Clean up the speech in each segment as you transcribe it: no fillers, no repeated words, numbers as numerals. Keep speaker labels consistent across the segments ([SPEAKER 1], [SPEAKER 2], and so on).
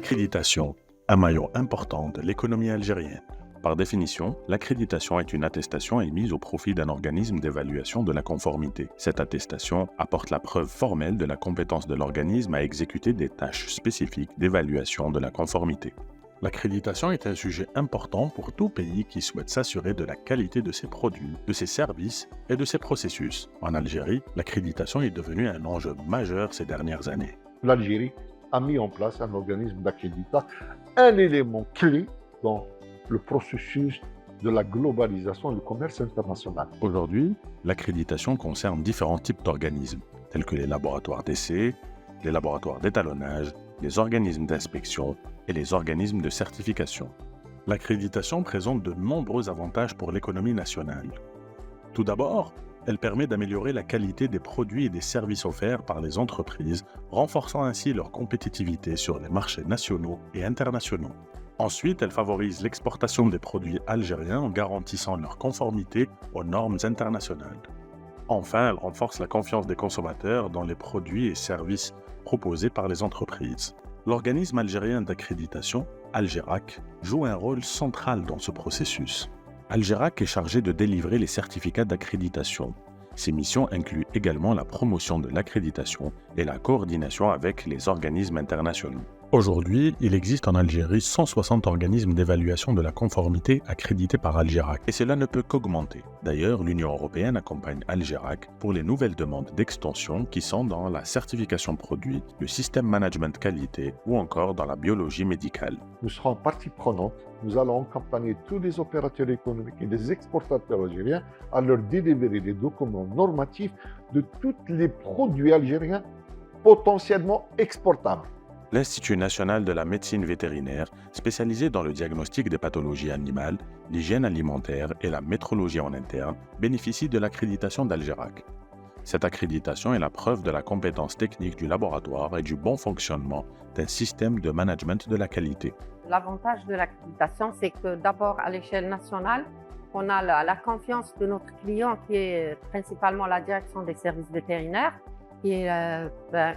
[SPEAKER 1] L'accréditation, un maillon important de l'économie algérienne. Par définition, l'accréditation est une attestation émise au profit d'un organisme d'évaluation de la conformité. Cette attestation apporte la preuve formelle de la compétence de l'organisme à exécuter des tâches spécifiques d'évaluation de la conformité. L'accréditation est un sujet important pour tout pays qui souhaite s'assurer de la qualité de ses produits, de ses services et de ses processus. En Algérie, l'accréditation est devenue un enjeu majeur ces dernières années.
[SPEAKER 2] L'Algérie a mis en place un organisme d'accréditation, un élément clé dans le processus de la globalisation du commerce international.
[SPEAKER 1] Aujourd'hui, l'accréditation concerne différents types d'organismes, tels que les laboratoires d'essai, les laboratoires d'étalonnage, les organismes d'inspection et les organismes de certification. L'accréditation présente de nombreux avantages pour l'économie nationale. Tout d'abord, elle permet d'améliorer la qualité des produits et des services offerts par les entreprises, renforçant ainsi leur compétitivité sur les marchés nationaux et internationaux. Ensuite, elle favorise l'exportation des produits algériens en garantissant leur conformité aux normes internationales. Enfin, elle renforce la confiance des consommateurs dans les produits et services proposés par les entreprises. L'organisme algérien d'accréditation, Algérac, joue un rôle central dans ce processus. Algérac est chargé de délivrer les certificats d'accréditation. Ses missions incluent également la promotion de l'accréditation et la coordination avec les organismes internationaux. Aujourd'hui, il existe en Algérie 160 organismes d'évaluation de la conformité accrédités par Algérac, et cela ne peut qu'augmenter. D'ailleurs, l'Union européenne accompagne Algérac pour les nouvelles demandes d'extension qui sont dans la certification produit, le système management qualité ou encore dans la biologie médicale.
[SPEAKER 2] Nous serons partie prenante. Nous allons accompagner tous les opérateurs économiques et les exportateurs algériens à leur délivrer les documents normatifs de tous les produits algériens potentiellement exportables.
[SPEAKER 1] L'Institut national de la médecine vétérinaire, spécialisé dans le diagnostic des pathologies animales, l'hygiène alimentaire et la métrologie en interne, bénéficie de l'accréditation d'Algérac. Cette accréditation est la preuve de la compétence technique du laboratoire et du bon fonctionnement d'un système de management de la qualité.
[SPEAKER 3] L'avantage de l'accréditation, c'est que d'abord, à l'échelle nationale, on a la confiance de notre client qui est principalement la direction des services vétérinaires, qui est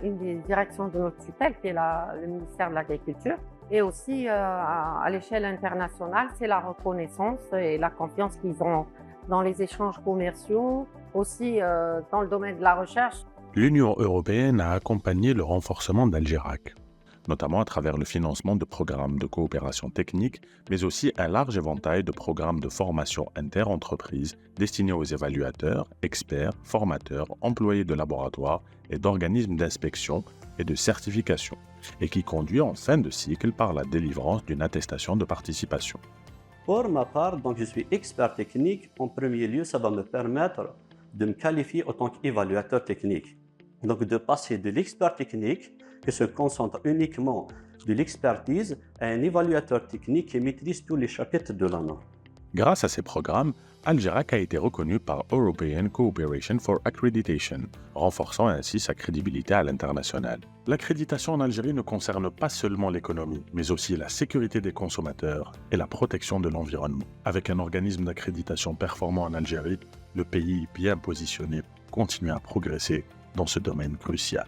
[SPEAKER 3] une des directions de notre tutelle, qui est le ministère de l'Agriculture. Et aussi, à l'échelle internationale, c'est la reconnaissance et la confiance qu'ils ont dans les échanges commerciaux, aussi dans le domaine de la recherche.
[SPEAKER 1] L'Union européenne a accompagné le renforcement d'Algérac, notamment à travers le financement de programmes de coopération technique, mais aussi un large éventail de programmes de formation inter-entreprises destinés aux évaluateurs, experts, formateurs, employés de laboratoires et d'organismes d'inspection et de certification, et qui conduit en fin de cycle par la délivrance d'une attestation de participation.
[SPEAKER 4] Pour ma part, donc, je suis expert technique. En premier lieu, ça va me permettre de me qualifier en tant qu'évaluateur technique. Donc de passer de l'expert technique qui se concentre uniquement de l'expertise à un évaluateur technique qui maîtrise tous les chapitres de la norme.
[SPEAKER 1] Grâce à ces programmes, Algérac a été reconnu par European Cooperation for Accreditation, renforçant ainsi sa crédibilité à l'international. L'accréditation en Algérie ne concerne pas seulement l'économie, mais aussi la sécurité des consommateurs et la protection de l'environnement. Avec un organisme d'accréditation performant en Algérie, le pays bien positionné continue à progresser dans ce domaine crucial.